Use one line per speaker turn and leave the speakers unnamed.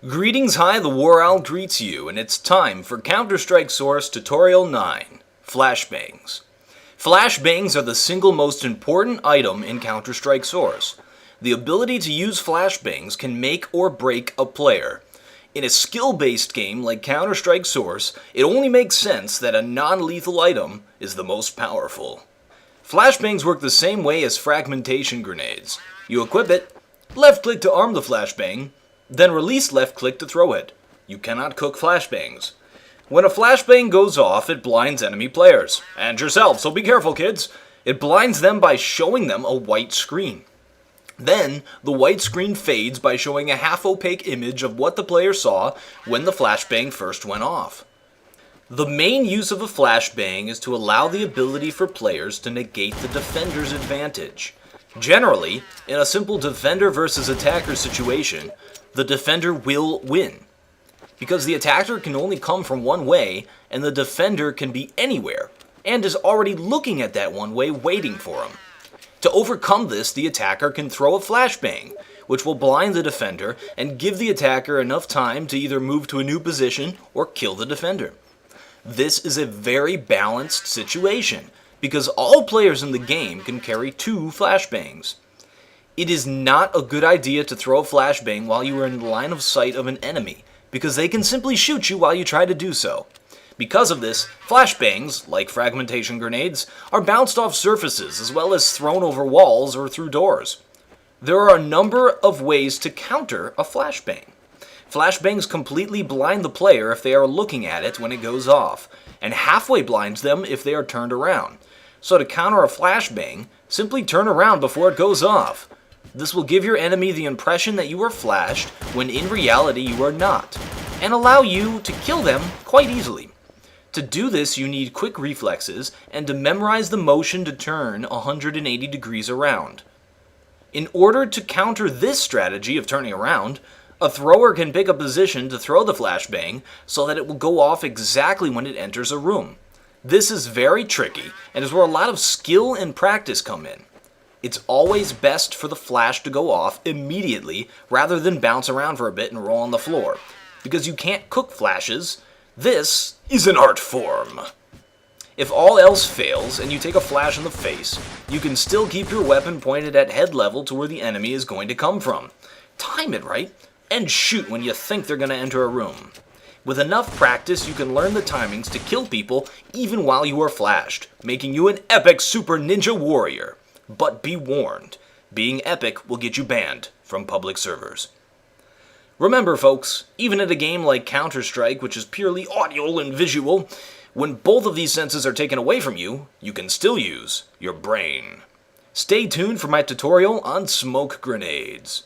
Greetings, hi, the WarOwl greets you, and it's time for Counter-Strike Source Tutorial 9, Flashbangs. Flashbangs are the single most important item in Counter-Strike Source. The ability to use flashbangs can make or break a player. In a skill-based game like Counter-Strike Source, it only makes sense that a non-lethal item is the most powerful. Flashbangs work the same way as fragmentation grenades. You equip it, left-click to arm the flashbang, then release left-click to throw it. You cannot cook flashbangs. When a flashbang goes off, it blinds enemy players, and yourself, so be careful, kids. It blinds them by showing them a white screen. Then, the white screen fades by showing a half-opaque image of what the player saw when the flashbang first went off. The main use of a flashbang is to allow the ability for players to negate the defender's advantage. Generally, in a simple defender versus attacker situation, the defender will win, because the attacker can only come from one way, and the defender can be anywhere, and is already looking at that one way waiting for him. To overcome this, the attacker can throw a flashbang, which will blind the defender and give the attacker enough time to either move to a new position or kill the defender. This is a very balanced situation, because all players in the game can carry 2 flashbangs. It is not a good idea to throw a flashbang while you are in the line of sight of an enemy, because they can simply shoot you while you try to do so. Because of this, flashbangs, like fragmentation grenades, are bounced off surfaces as well as thrown over walls or through doors. There are a number of ways to counter a flashbang. Flashbangs completely blind the player if they are looking at it when it goes off, and halfway blinds them if they are turned around. So to counter a flashbang, simply turn around before it goes off. This will give your enemy the impression that you are flashed when in reality you are not, and allow you to kill them quite easily. To do this, you need quick reflexes and to memorize the motion to turn 180 degrees around. In order to counter this strategy of turning around, a thrower can pick a position to throw the flashbang so that it will go off exactly when it enters a room. This is very tricky and is where a lot of skill and practice come in. It's always best for the flash to go off immediately rather than bounce around for a bit and roll on the floor, because you can't cook flashes. This is an art form. If all else fails and you take a flash in the face, you can still keep your weapon pointed at head level to where the enemy is going to come from. Time it right, and shoot when you think they're going to enter a room. With enough practice, you can learn the timings to kill people even while you are flashed, making you an epic super ninja warrior. But be warned, being epic will get you banned from public servers. Remember folks, even at a game like Counter-Strike, which is purely audio and visual, when both of these senses are taken away from you, you can still use your brain. Stay tuned for my tutorial on smoke grenades.